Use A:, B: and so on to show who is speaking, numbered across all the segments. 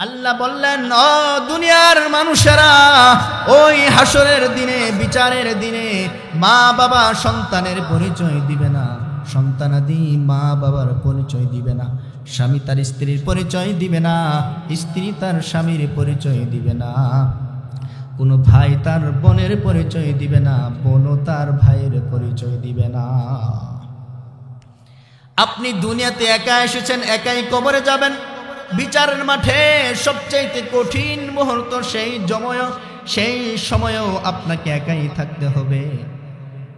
A: আল্লাহ বললেন, ও দুনিয়ার মানুষেরা, ওই হাসরের দিনে, বিচারের দিনে মা বাবা সন্তানের পরিচয় দিবে না, সন্তানাদি মা বাবার পরিচয় দিবে না, স্বামী তার স্ত্রীর পরিচয় দিবে না, স্ত্রী তার স্বামীর পরিচয় দিবে না, কোনো ভাই তার বোনের পরিচয় দিবে না, বোনও তার ভাইয়ের পরিচয় দিবে না। আপনি দুনিয়াতে একা এসেছেন, একাই কবরে যাবেন। বিচারের মাঠে সবচেয়ে কঠিন মুহূর্ত সেই সময়ও আপনাকে একাই থাকতে হবে।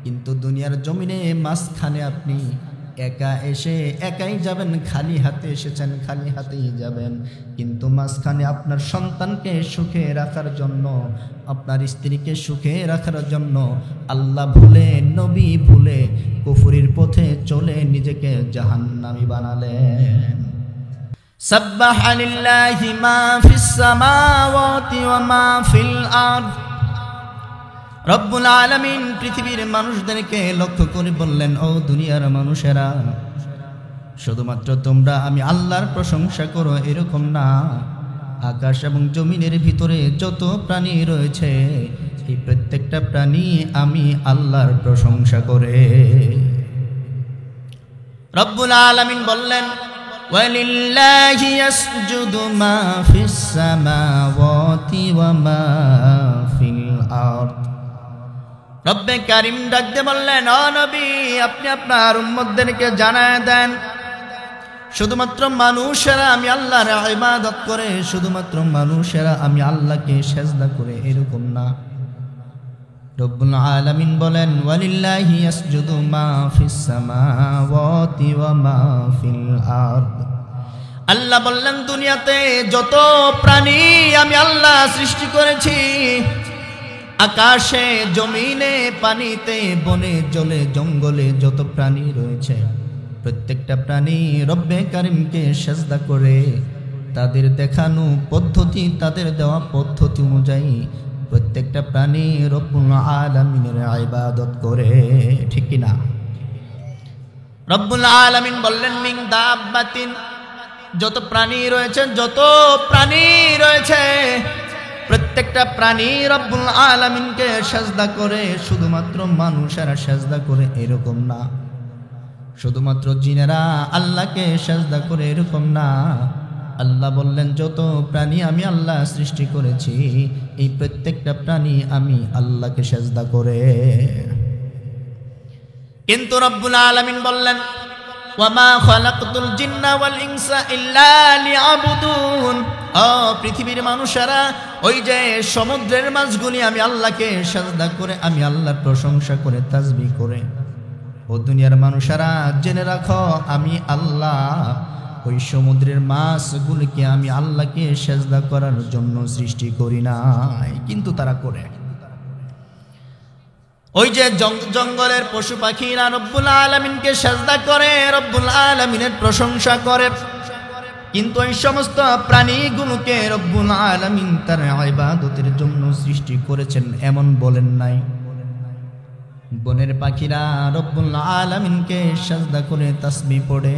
A: কিন্তু দুনিয়ার জমিনে মাঝখানে আপনি একা এসে একাই যাবেন, খালি হাতে এসেছেন, খালি হাতেই যাবেন। কিন্তু মাঝখানে আপনার সন্তানকে সুখে রাখার জন্য, আপনার স্ত্রীকে সুখে রাখার জন্য আল্লাহ ভুলে, নবী ভুলে কুফরির পথে চলে নিজেকে জাহান্নামী বানালেন। সাব্বাহা লিল্লাহি মা ফিস সামাওয়াতি ওয়া মা ফিল আরদ। রব্বুল আলামিন পৃথিবীর মানুষদেরকে লক্ষ্য করে বললেন, ও দুনিয়ার মানুষেরা, শুধুমাত্র তোমরা আমি আল্লাহর প্রশংসা করো এরকম না। আকাশ এবং জমিনের ভিতরে যত প্রাণী রয়েছে, এই প্রত্যেকটা প্রাণী আমি আল্লাহর প্রশংসা করে। রব্বুল আলামিন বললেন, ওয়ালিল্লাহি ইয়াসজুদু মা ফিস সামাওয়াতি ওয়া মা ফিল আরদ। রব্বে কারিম ডাক দিয়ে বললেন, ও নবী, আপনি আপনার উম্মতদেরকে জানায় দেন, শুধুমাত্র মানুষেরা আমি আল্লাহর ইবাদত করে, শুধুমাত্র মানুষেরা আমি আল্লাহকে সিজদা করে এরকম না। রব্বুল আলামিন বলেন, ওয়ালিল্লাহি ইয়াসজুদু মা ফিস সামাওয়াতি ওয়া মা ফিল আরদ। আল্লাহ বললেন, দুনিয়াতে যত প্রাণী আমি আল্লাহ সৃষ্টি করেছি, আকাশে, জমিনে, পানিতে, বনে, জলে, জঙ্গলে যত প্রাণী রয়েছে, প্রত্যেকটা প্রাণী রব্বে কারিমকে সিজদা করে, তাদের দেখানো পদ্ধতি, তাদের দেওয়া পদ্ধতি অনুযায়ী প্রত্যেকটা প্রাণী রব্বুল আলামিনের ইবাদত করে। ঠিক কি না? রব্বুল আলামিন বললেন, মিন দাব্বাতিন, যত প্রাণী রয়েছে প্রত্যেকটা প্রাণী রব্বুল আলামিনকে সিজদা করে। শুধুমাত্র মানুষেরা সিজদা করে এরকম না, শুধুমাত্র জিনেরা আল্লাহকে সিজদা করে এরকম না। আল্লাহ বললেন, যত প্রাণী আমি আল্লাহ সৃষ্টি করেছি, এই প্রত্যেকটা প্রাণী আমি আল্লাহকে সিজদা করে। কিন্তু রব্বুল আলামিন বললেন, ওয়ামা খালাকতুল জিন্না ওয়াল ইনসা ইল্লা লিয়াবুদুন। ও পৃথিবীর মানুষেরা, ওই যে সমুদ্রের মাছগুলি আমি আল্লাহকে সিজদা করে, আমি আল্লাহর প্রশংসা করে, তাসবিহ করে। ও দুনিয়ার মানুষেরা, জেনে রাখো, আমি আল্লাহ ওই সমুদ্রের মাছগুলিকে আমি আল্লাহকে সিজদা করার জন্য সৃষ্টি করি নাই, কিন্তু তারা করে। ওই যে জঙ্গলের পশু পাখিরা রব্বুল আলামিনকে সিজদা করে, রব্বুল আলামিনের প্রশংসা করে, কিন্তু এই সমস্ত প্রাণীগুলোকে রব্বুল আলামিন তার ইবাদতের জন্য সৃষ্টি করেছেন এমন বলেন নাই। বনের পাখিরা রব্বুল আলামিনকে সিজদা করে, তাসবিহ পড়ে,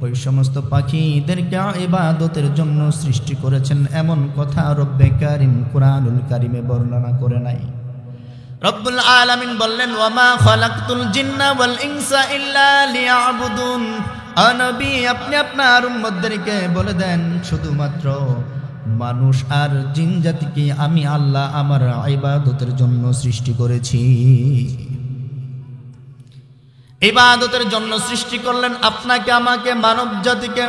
A: ওই সমস্ত পাখিদেরকে ইবাদতের জন্য সৃষ্টি করেছেন এমন কথা রব্বে কারিম কুরআনুল কারিমে বর্ণনা করে নাই। রব্বুল আলামিন বললেন, ওয়ামা খালাকতুল জিন্না ওয়াল ইনসা ইল্লা লিয়াবুদুন। ও নবী, আপনি আপনার উম্মতদেরকে বলে দেন, শুধুমাত্র মানুষ আর জিন জাতিকে আমি আল্লাহ আমার ইবাদতের জন্য সৃষ্টি করেছি। ইবাদতের জন্য সৃষ্টি করলেন আপনাকে, আমাকে, মানব জাতিকে।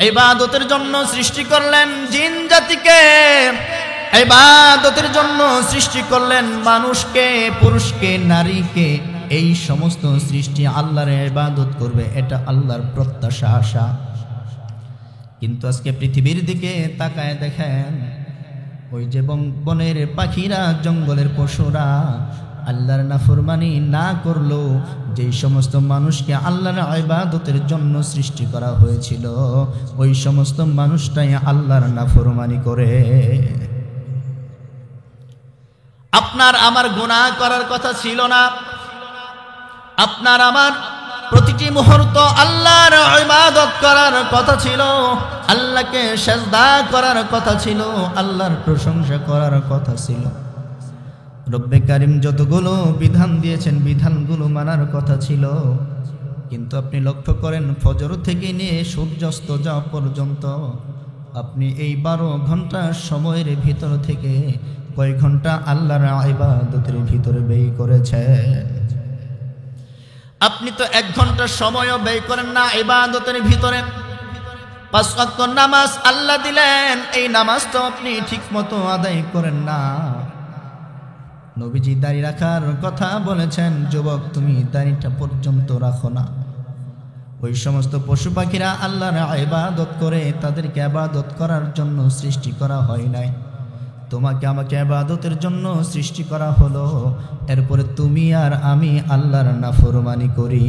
A: ইবাদতের জন্য সৃষ্টি করলেন জিন জাতিকে। ইবাদতের জন্য সৃষ্টি করলেন মানুষকে, পুরুষকে, নারীকে। এই সমস্ত সৃষ্টি আল্লাহর ইবাদত করবে, এটা আল্লাহর প্রত্যাশা, আশা। কিন্তু আজকে পৃথিবীর দিকে তাকায় দেখেন, ওই যে বনের পাখিরা, জঙ্গলের পশুরা আল্লাহর নাফরমানি না করলো, যেই সমস্ত মানুষকে আল্লাহর ইবাদতের জন্য সৃষ্টি করা হয়েছিল, ওই সমস্ত মানুষটাই আল্লাহর নাফরমানি করে। আপনার আমার গুনাহ করার কথা ছিল না, আপনার আমার প্রতিটি মুহূর্ত আল্লাহর ইবাদত করার কথা ছিল, আল্লাহকে সিজদা করার কথা ছিল, আল্লাহর প্রশংসা করার কথা ছিল। রব্বে কারিম যতগুলো বিধান দিয়েছেন বিধানগুলো মানার কথা ছিল, কিন্তু আপনি লক্ষ্য করেন ফজর থেকে নিয়ে সূর্যাস্ত যাওয়া পর্যন্ত আপনি এই 12 ঘন্টা সময়ের ভিতর থেকে কয় ঘন্টা আল্লাহর ইবাদতের ভিতরে ব্যয় করেছেন? আপনি তো 1 ঘন্টা সময়ও ব্যয় করেন না ইবাদতের ভিতরে। 5 ওয়াক্ত নামাজ আল্লাহ দিলেন, এই নামাজটা আপনি ঠিকমতো আদায় করেন না। নবীজি দাড়ি রাখার কথা বলেছেন, যুবক তুমি দাড়িটা পর্যন্ত রাখো না। ওই সমস্ত পশু পাখিরা আল্লাহর ইবাদত করে, তাদেরকে ইবাদত করার জন্য সৃষ্টি করা হয় নাই, তোমাকে আমাকে ইবাদতের জন্য সৃষ্টি করা হলো। এরপরে তুমি আর আমি আল্লাহর নাফরমানি করি।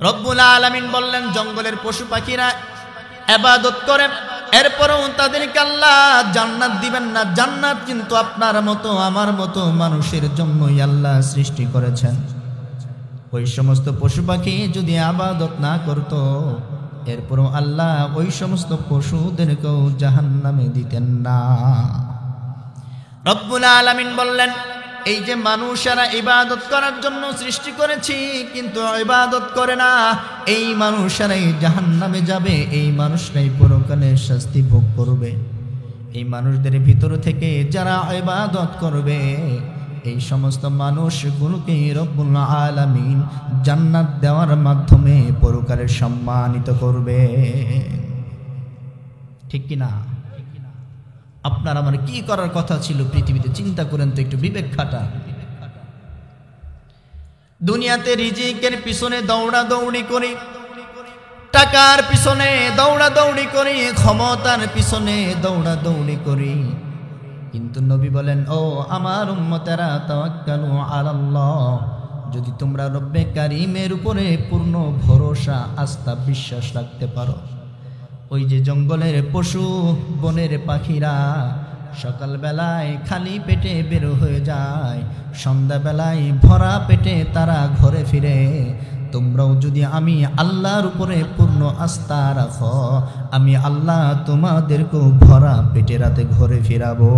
A: রব্বুল আলামিন বললেন জঙ্গলের পশু পাখিরা ইবাদত করে, এরপরেও তাদেরকে আল্লাহ জান্নাত দিবেন না। জান্নাত কিন্তু আপনার মতো আমার মতো মানুষের জন্যই আল্লাহ সৃষ্টি করেছেন। ওই সমস্ত পশু পাখি যদি ইবাদত না করত, এরপরও আল্লাহ ওই সমস্ত পশুদেরকেও জাহান্নামে দিতেন না। রব্বুল আলামিন বললেন এই যে মানুষেরা ইবাদত করার জন্য সৃষ্টি করেছি কিন্তু ইবাদত করে না, এই মানুষেরাই জাহান্নামে যাবে, এই মানুষরাই পরকালে শাস্তি ভোগ করবে। এই মানুষদের ভিতর থেকে যারা ইবাদত করবে, এই সমস্ত মানুষগুলোকে রব্বুল আলামিন জান্নাত দেওয়ার মাধ্যমে পরকালে সম্মানিত করবে। ঠিক কি না? আপনার আমার কি করার কথা ছিল পৃথিবীতে? চিন্তা করেন তো, একটু বিবেক খাটা। দুনিয়াতে রিজিকের পিছনে দৌড়াদৌড়ি করি, টাকার পিছনে দৌড়াদৌড়ি করি, ক্ষমতার পিছনে দৌড়াদৌড়ি করি, কিন্তু নবী বলেন ও আমার উম্মতেরা তাওয়াক্কালু আলাল্লাহ, যদি তোমরা রব্বে কারিমের উপরে পূর্ণ ভরসা আস্থা বিশ্বাস রাখতে পারো। ওই যে জঙ্গলের পশু বনের পাখিরা সকালবেলায় খালি পেটে বের হয়ে যায়, সন্ধ্যাবেলায় ভরা পেটে তারা ঘরে ফিরে, তোমরাও যদি আমি আল্লাহর উপরে পূর্ণ আস্থা রাখো, আমি আল্লাহ তোমাদেরকেও ভরা পেটে রাতে ঘরে ফিরাবো।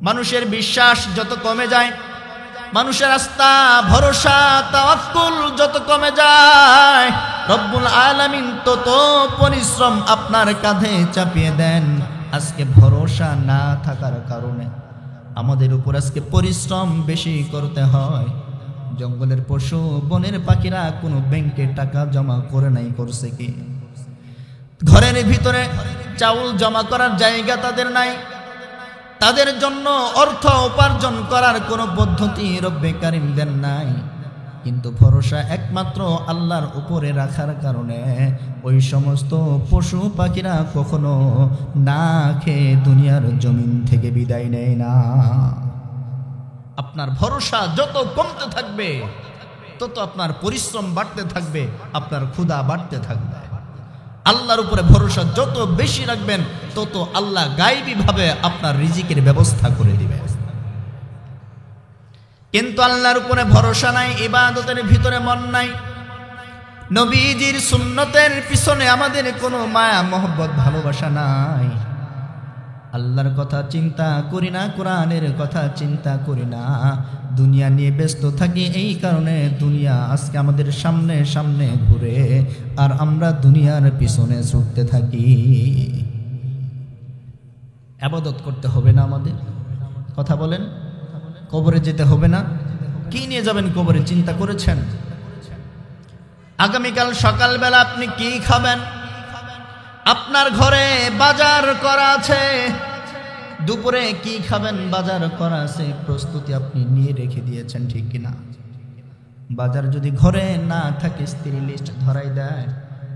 A: মানুষের বিশ্বাস যত কমে যায়, মানুষের আস্থা ভরসা তাওয়াক্কুল যত কমে যায়, রব্বুল আলামিন তত পরিশ্রম আপনার কাঁধে চাপিয়ে দেন। আজকে ভরসা না থাকার কারণে আমাদের উপর আজকে পরিশ্রম বেশি করতে হয়। জঙ্গলের পশু বনের পাখিরা কোনো ব্যাংকে টাকা জমা করে নাই, করছে কি? ঘরের ভিতরে চাউল জমা করার জায়গা তাদের নাই, তাদের জন্য অর্থ উপার্জন করার কোনো পদ্ধতি রব্বে কারিম দেন নাই। কিন্তু ভরসা একমাত্র আল্লাহর উপরে রাখার কারণে ওই সমস্ত পশু পাখিরা কখনো না খেয়ে দুনিয়ার জমিন থেকে বিদায় নেয় না। আপনার ভরসা যত কমতে থাকবে তত আপনার পরিশ্রম বাড়তে থাকবে, আপনার ক্ষুধা বাড়তে থাকবে। আল্লাহর উপরে ভরসা যত বেশি রাখবেন তত আল্লাহ গায়বী ভাবে আপনার রিজিকের ব্যবস্থা করে দিবে। কিন্তু আল্লাহর উপরে ভরসা নাই, ইবাদতের ভিতরে মন নাই, নবীজির সুন্নতের পিছনে আমাদের কোনো মায়া মহব্বত ভালোবাসা নাই, আল্লাহর কথা চিন্তা করি না, কোরআনের কথা চিন্তা করি না, দুনিয়া নিয়ে ব্যস্ত থাকি। এই কারণে দুনিয়া আজকে আমাদের সামনে সামনে ঘুরে আর আমরা দুনিয়ার পিছনে ছুটতে থাকি। ইবাদত করতে হবে না আমাদের? কথা বলেন। কবরে যেতে হবে না? কি নিয়ে যাবেন কবরে? চিন্তা করেছেন? আগামীকাল সকালবেলা আপনি কি খাবেন? আপনার ঘরে বাজার করা আছে, দুপুরে কি খাবেন বাজার করা আছে, প্রস্তুতি আপনি নিয়ে রেখে দিয়েছেন, ঠিক কিনা? বাজার যদি ঘরে না থাকে, স্ত্রী লিস্ট ধরাই দেয়,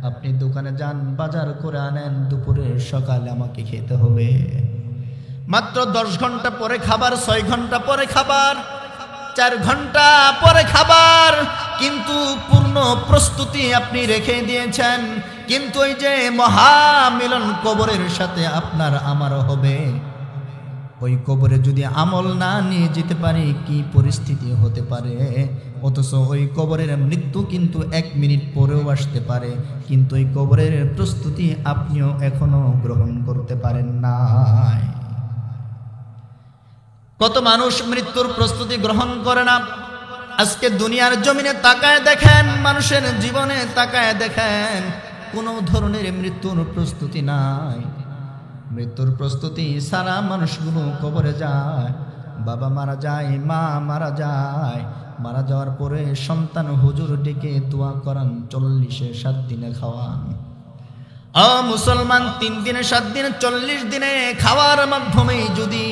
A: আপনি দোকানে যান, বাজার করে আনেন, দুপুরে সকালে আমাকে খেতে হবে। মাত্র 10 ঘন্টা পরে খাবার, 6 ঘন্টা পরে খাবার, 4 ঘন্টা পরে খাবার, কিন্তু পূর্ণ প্রস্তুতি আপনি রেখে দিয়েছেন। কিন্তু ওই যে মহামিলন কবরের সাথে আপনার আমার হবে, ওই কবরে যদি আমল না নিয়ে যেতে পারি কি পরিস্থিতি হতে পারে। অথচ ওই কবরের মৃত্যু কিন্তু 1 মিনিট পরেও আসতে পারে, কিন্তু ওই কবরের প্রস্তুতি আপনিও এখনো গ্রহণ করতে পারেন নাই। কত মানুষ মৃত্যুর প্রস্তুতি গ্রহণ করে না। আজকে দুনিয়ার জমিনে তাকায় দেখেন, মানুষের জীবনে তাকায় দেখেন, কোনো ধরনের মৃত্যুর প্রস্তুতি নাই। মৃত্যুর প্রস্তুতি সারা মানুষগুলো কবরে যায়। বাবা মারা যায়, মা মারা যায়, মারা যাওয়ার পরে সন্তান হুজুর ডেকে দোয়া করান, 40-এ 7 দিনে খাওয়ান। মুসলমান 3 দিনে 7 দিনে 40 দিনে খাওয়ার মাধ্যমেই যদি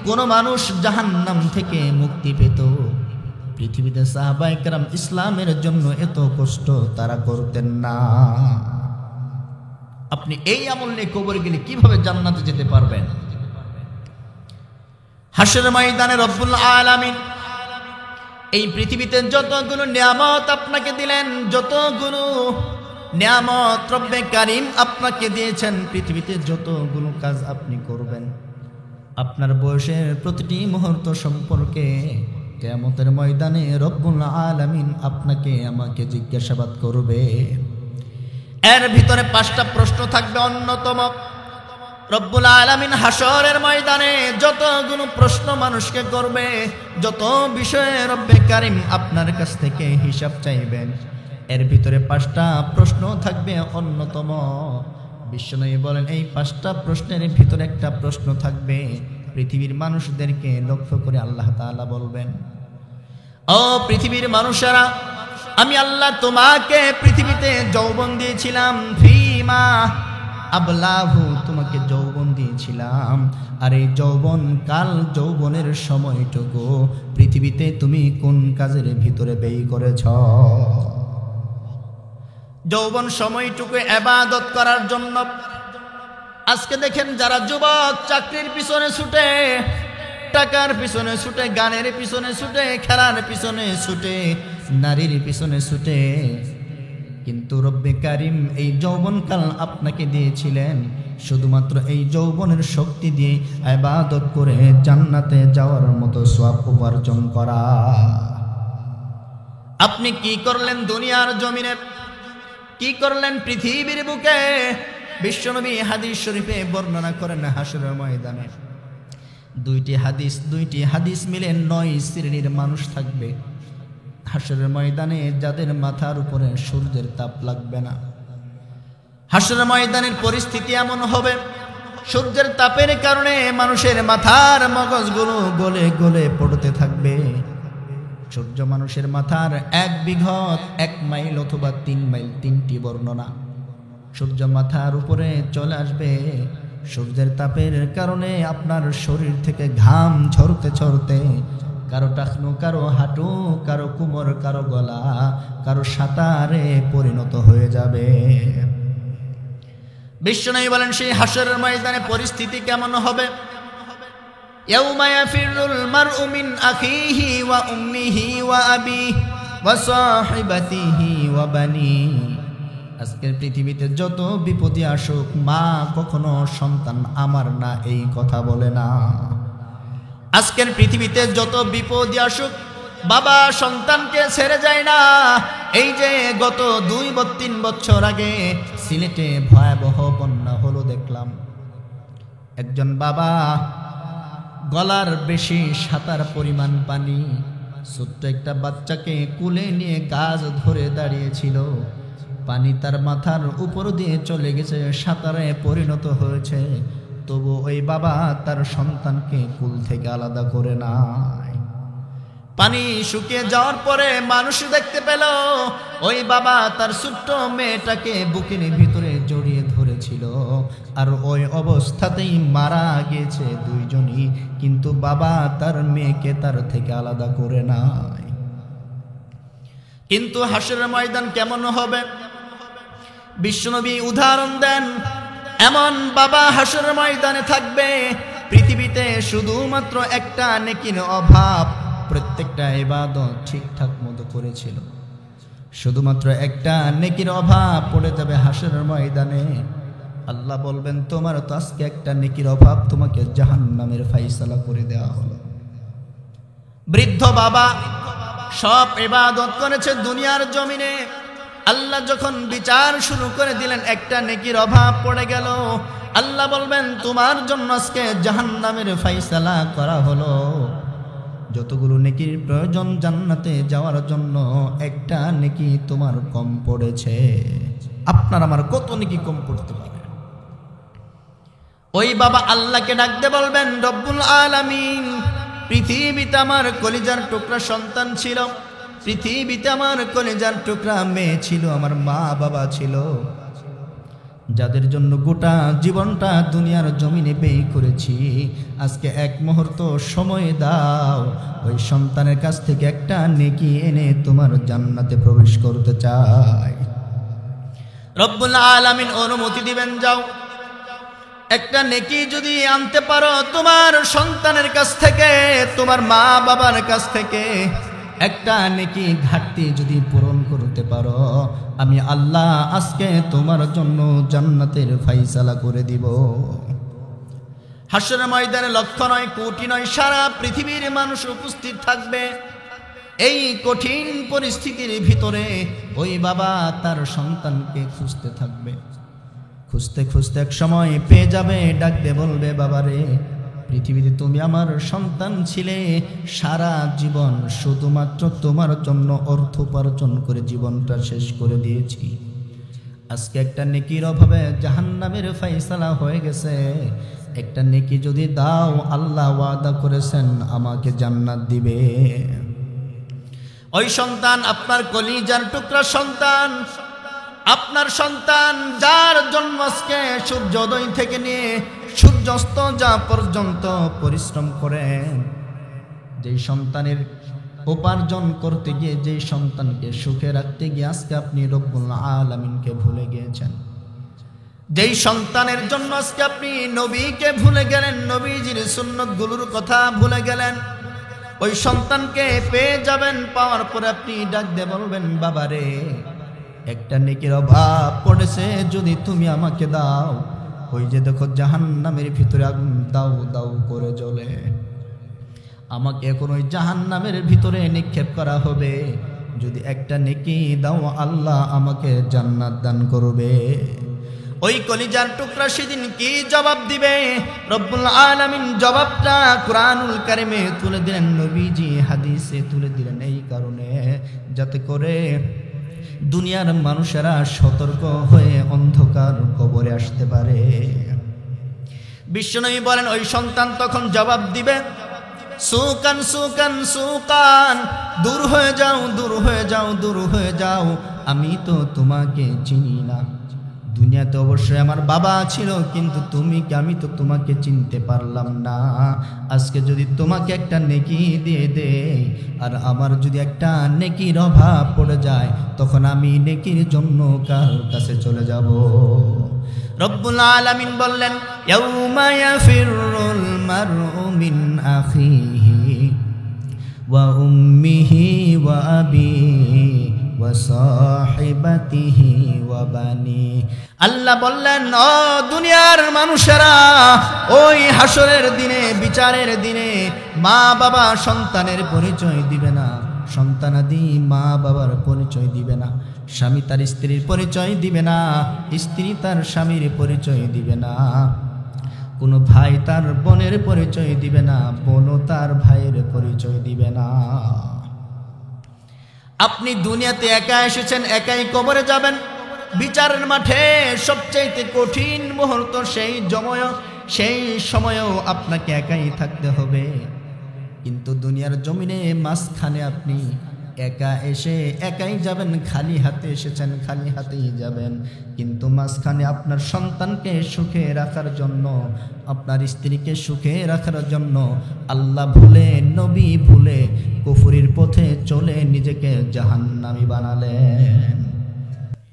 A: কোনো মানুষ জাহান্নাম থেকে মুক্তি পেত, পৃথিবীতে সাহাবায়ে কেরাম ইসলামের জন্য এত কষ্ট তারা করতেন না। আপনি এই আমল নিয়ে কবরে গেলে কিভাবে জান্নাতে যেতে পারবেন? হাশর ময়দানে রব্বুল আলামিন এই পৃথিবীতে যতগুলো নিয়ামত আপনাকে দিলেন, যতগুলো নিয়ামত রব্বে কারীম আপনাকে দিয়েছেন, পৃথিবীতে যতগুলো কাজ আপনি করবেন, আপনার বয়সের প্রতিটি মুহূর্ত সম্পর্কে কিয়ামতের ময়দানে রব্বুল আলামিন আপনাকে আমাকে জিজ্ঞাসাবাদ করবে। এর ভিতরে 5টা প্রশ্ন থাকবে। অন্যতম, রব্বুল আলামিন হাশরের ময়দানে যতগুলো প্রশ্ন মানুষকে করবে, যত বিষয়ে রব্বে কারীম আপনার কাছ থেকে হিসাব চাইবেন, এর ভিতরে 5টা প্রশ্ন থাকবে। অন্যতম, বিশ্বনবী বলেন এই 5টা প্রশ্নের ভিতরে একটা প্রশ্ন থাকবে, পৃথিবীর মানুষদেরকে লক্ষ্য করে আল্লাহ তাআলা বলবেন, ও পৃথিবীর মানুষেরা, আমি আল্লাহ তোমাকে পৃথিবীতে যৌবন দিয়েছিলাম, ফিমা আবলাহু, তোমাকে যৌবন দিয়েছিলাম, আর এই যৌবন কাল, যৌবনের সময়টুকু পৃথিবীতে তুমি কোন কাজের ভিতরে ব্যয় করেছ? যৌবন সময়টুকু ইবাদত করার জন্য। আজকে দেখেন যারা যুবক চাকরির পিছনে ছুটে, টাকার পিছনে ছুটে, গানের পিছনে ছুটে, খেলার পিছনে ছুটে, নারীর পিছনে ছুটে, কিন্তু রব্বে কারীম এই যৌবনকাল আপনাকে দিয়েছিলেন শুধুমাত্র এই যৌবনের শক্তি দিয়ে ইবাদত করে জান্নাতে যাওয়ার মতো সওয়াব উপার্জন করা। আপনি কি করলেন দুনিয়ার জমিনে, কি করলেন পৃথিবীর বুকে? বিশ্বনবী হাদিস শরীফে বর্ণনা করেন হাশরের ময়দানে 2টি হাদিস মিলে 9 শ্রেণীর মানুষ থাকবে হাশরের ময়দানে, যাদের মাথার উপরে সূর্যের তাপ লাগবে না। হাশরের ময়দানের পরিস্থিতি এমন হবে, সূর্যের তাপের কারণে মানুষের মাথার মগজগুলো গলে গলে পড়তে থাকবে। সূর্য মানুষের মাথার 1 বিঘত 1 মাইল অথবা 3 মাইল, 3টি বর্ণনা। সূর্য মাথার উপরে চলে আসবে, সূর্যের তাপের কারণে আপনার শরীর থেকে ঘাম ঝরতে ঝরতে কারো টাকনু, কারো হাঁটু, কারো কোমর, কারো গলা, কারো সাঁতারে পরিণত হয়ে যাবে। বিশ্বনবী বলেন সেই হাশরের ময়দানে পরিস্থিতি কেমন হবে? ইয়াউমা ইয়াফিরুল মারউ মিন আখিহি ওয়া উম্মিহি ওয়া আবিহি ওয়া সাহিবাতিহি ওয়া বানিহি। আজকের পৃথিবীতে যত বিপদই আসুক, মা কখনো সন্তান আমার না এই কথা বলে না। আজকের পৃথিবীতে যত বিপদই আসুক, বাবা সন্তানকে ছেড়ে যায় না। এই যে গত 2-3 বছর আগে সিলেটে ভয়াবহ বন্যা হলো, দেখলাম একজন বাবা গলার বেশি সাঁতার পরিমাণ পানি, ছোট্ট একটা বাচ্চাকে কোলে নিয়ে গাছ ধরে দাঁড়িয়েছিল, পানি তার মাথার উপর দিয়ে চলে গেছে, সাঁতারে পরিণত হয়েছে, তবু ওই বাবা তার সন্তানকে কুল থেকে আলাদা করে নাই। পানি শুকিয়ে যাওয়ার পরে মানুষ দেখতে পেল ওই বাবা তার ছোট্ট মেয়েটাকে বুকের ভিতরে জড়িয়ে ধরেছিল, আর ওই অবস্থাতেই মারা গিয়েছে 2 জনই, কিন্তু বাবা তার মেয়েকে তার থেকে আলাদা করে নাই। কিন্তু হাশরের ময়দান কেমন হবে? বিশ্বনবী উদাহরণ দেন, এমন বাবা হাশরের ময়দানে থাকবে, পৃথিবীতে শুধুমাত্র একটা নেকির অভাব, প্রত্যেকটা ইবাদত ঠিকঠাক মতো করেছিল, শুধুমাত্র একটা নেকির অভাব পড়ে যাবে হাশরের ময়দানে। আল্লাহ বলবেন তোমার তো আজকে একটা নেকির অভাব, তোমাকে জাহান্নামের ফাইসালা করে দেওয়া হলো। বৃদ্ধ বাবা সব ইবাদত করেছে দুনিয়ার জমিনে, আল্লাহ যখন বিচার শুরু করে দিলেন একটা নেকির অভাব পড়ে গেল। আল্লাহ বলবেন তোমার জন্য আজকে জাহান্নামের ফাইসালা করা হলো। যতগুলো নেকির প্রয়োজন জান্নাতে যাওয়ার জন্য একটা নেকি তোমার কম পড়েছে। আপনার আমার কত নেকি কম পড়তে পারে? ওই বাবা আল্লাহকে ডাকতে বলবেন রব্বুল আলামিন, পৃথিবীতে আমার কলিজার টুকরা সন্তান ছিল, পৃথিবীতে আমার কলিজার টুকরা মেয়ে ছিল, আমার মা বাবা ছিল, যাদের জন্য গোটা জীবনটা দুনিয়ার জমিনে ব্যয় করেছি। আজকে এক মুহূর্ত সময় দাও, ওই সন্তানের কাছ থেকে একটা নেকি এনে তোমার জান্নাতে প্রবেশ করতে চাই। রব্বুল আলামিন অনুমতি দিবেন, যাও একটা নেকি যদি আনতে পারো তোমার সন্তানের কাছ থেকে, তোমার মা বাবার কাছ থেকে একটা নেকি ঘাটতি যদি পূরণ করতে পারো, আমি আল্লাহ আজকে তোমার জন্য জান্নাতের ফাইসালা করে দিব। হাসরের ময়দানে লক্ষ নয় কোটি নয় সারা পৃথিবীর মানুষ উপস্থিত থাকবে। এই কঠিন পরিস্থিতির ভিতরে ওই বাবা তার সন্তানকে খুঁজতে থাকবে। খুঁজতে খুঁজতে এক সময় পেয়ে যাবে, ডাকতে বলবে বাবারে, পৃথিবীতে তুমি আমার সন্তান ছিলে, সারা জীবন শুধুমাত্র তোমার জন্য অর্থ উপার্জন করে জীবনটা শেষ করে দিয়েছি। আজকে একটা নেকির অভাবে জাহান্নামের ফাইসালা হয়ে গেছে। একটা নেকি যদি দাও, আল্লাহ ওয়াদা করেছেন আমাকে জান্নাত দিবে। ওই সন্তান আপনার কলিজার টুকরা সন্তান, আপনার সন্তান যার জন্ম আজকে সূর্যোদয় থেকে নিয়ে সূর্যাস্ত যা পর্যন্ত পরিশ্রম করেন, যেই সন্তানের উপার্জন করতে গিয়ে যেই সন্তানকে সুখে রাখতে গিয়ে আজকে আপনি রব্বুল আলামিনকে ভুলে গিয়েছেন, যেই সন্তানের জন্য আজকে আপনি নবীকে ভুলে গেলেন, নবীজির সুন্নতগুলোর কথা ভুলে গেলেন, ওই সন্তানকে পেয়ে যাবেন। পাওয়ার পরে আপনি ডাক দিয়ে বলবেন বাবারে, একটা নেকির অভাব পড়েছে, যদি তুমি আমাকে দাও। ওই যে দেখো জাহান্নামের ভিতরে আগুন দাউ দাউ করে জ্বলে, আমাকে এখন ওই জাহান্নামের ভিতরে নিক্ষেপ করা হবে। যদি একটা নেকি দাও, আল্লাহ আমাকে জান্নাত দান করবে। ওই কলিজার টুকরা সেদিন কি জবাব দিবে? রব্বুল আলামিন জবাবটা কুরআনুল কারিমে তুলে দিলেন, নবীজি হাদিসে তুলে দিলেন, এই কারণে যাতে করে দুনিয়ার মানুষেরা সতর্ক হয়ে অন্ধকার কবরে আসতে পারে। বিশ্বনবী বলেন ওই সন্তান তখন জবাব দিবে, সুকান সুকান সুকান, দূর হয়ে যাও, দূর হয়ে যাও, দূর হয়ে যাও, আমি তো তোমাকে চিনি না। দুনিয়াতে অবশ্যই আমার বাবা ছিল, কিন্তু আমি তো তোমাকে চিনতে পারলাম না। আজকে যদি তোমাকে একটা নেকি দিয়ে দে, আর আমার যদি একটা নেকির অভাব পড়ে যায়, তখন আমি নেকির জন্য কার কাছে চলে যাব? রব্বুল আলামিন বললেন, ইয়াউমা ইয়াফিরুল মারউ মিন আখিহি ওয়া উম্মিহি ওয়া আবিহি ওয়া সাহিবাতিহি ওয়া বানি। আল্লাহ বললেন, ও দুনিয়ার মানুষেরা, ওই হাসরের দিনে, বিচারের দিনে মা বাবা সন্তানের পরিচয় দিবে না, সন্তানাদি মা বাবার পরিচয় দিবে না, স্বামী তার স্ত্রীর পরিচয় দিবে না, স্ত্রী তার স্বামীর পরিচয় দিবে না, কোনো ভাই তার বোনের পরিচয় দিবে না, বোনও তার ভাইয়ের পরিচয় দিবে না। আপনি দুনিয়াতে একা এসেছেন, একাই কবরে যাবেন। বিচারের মাঠে সবচেয়ে কঠিন মুহূর্ত সেই সময়ও আপনাকে একাই থাকতে হবে। কিন্তু দুনিয়ার জমিনে মাঝখানে আপনি একা এসে একাই যাবেন, খালি হাতে এসেছেন, খালি হাতেই যাবেন। কিন্তু মাঝখানে আপনার সন্তানকে সুখে রাখার জন্য, আপনার স্ত্রীকে সুখে রাখার জন্য আল্লাহ ভুলে, নবী ভুলে, কুফরির পথে চলে নিজেকে জাহান্নামী বানালেন।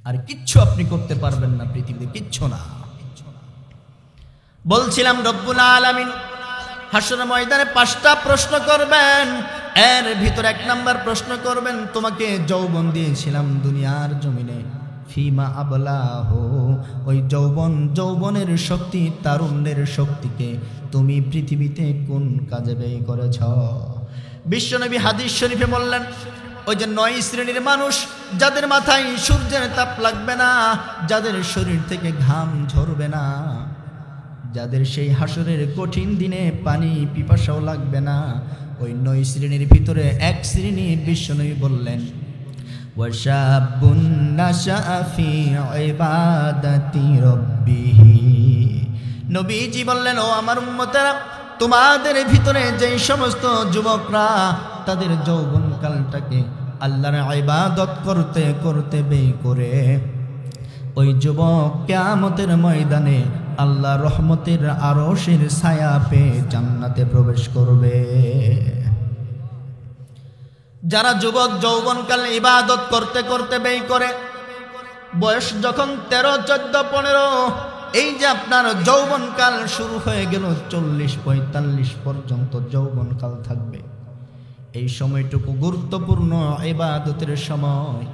A: আর কিচ্ছু আপনি করতে পারবেন না, পৃথিবীতে কিচ্ছু না। বলছিলাম রব্বুল আলামিন হাসরের ময়দানে 5টা প্রশ্ন করবেন। এর ভিতরে 1 নাম্বার প্রশ্ন করবেন, তোমাকে যৌবন দিয়েছিলাম দুনিয়ার জমিনে, ফিমা আবলাহ, ওই যৌবনের শক্তি, তারুণ্যের শক্তিকে তুমি পৃথিবীতে কোন কাজে ব্যয় করেছ? বিশ্বনবী হাদিস শরীফে বললেন, ওই যে 9 শ্রেণীর মানুষ, যাদের মাথায় সূর্যের তাপ লাগবে না, যাদের শরীর থেকে ঘাম ঝরবে না, যাদের সেই হাসরের কঠিন দিনে পানি পিপাসাও লাগবে না, ওই 9 শ্রেণীর ভিতরে এক শ্রেণী বিশ্বনবী বললেন, ওয়াশাবুন নাশা ফি ইবাদাতি রাব্বিহি। নবীজি বললেন, ও আমার উম্মতেরা, তোমাদের ভিতরে যেই সমস্ত যুবকরা তাদের যৌবনকালটাকে আল্লাহর ইবাদত করতে করতে ব্যয় করে, ওই যুবক কিয়ামতের ময়দানে আল্লাহ রহমতের আরশের ছায়া পেয়ে জান্নাতে প্রবেশ করবে। যারা যুবক যৌবনকাল ইবাদত করতে করতে ব্যয় করে, বয়স যখন 13, 14, 15, এই যে আপনার যৌবনকাল শুরু হয়ে গেল, 40, 45 পর্যন্ত যৌবনকাল থাকবে। এই সময়টুকু গুরুত্বপূর্ণ ইবাদতের সময়।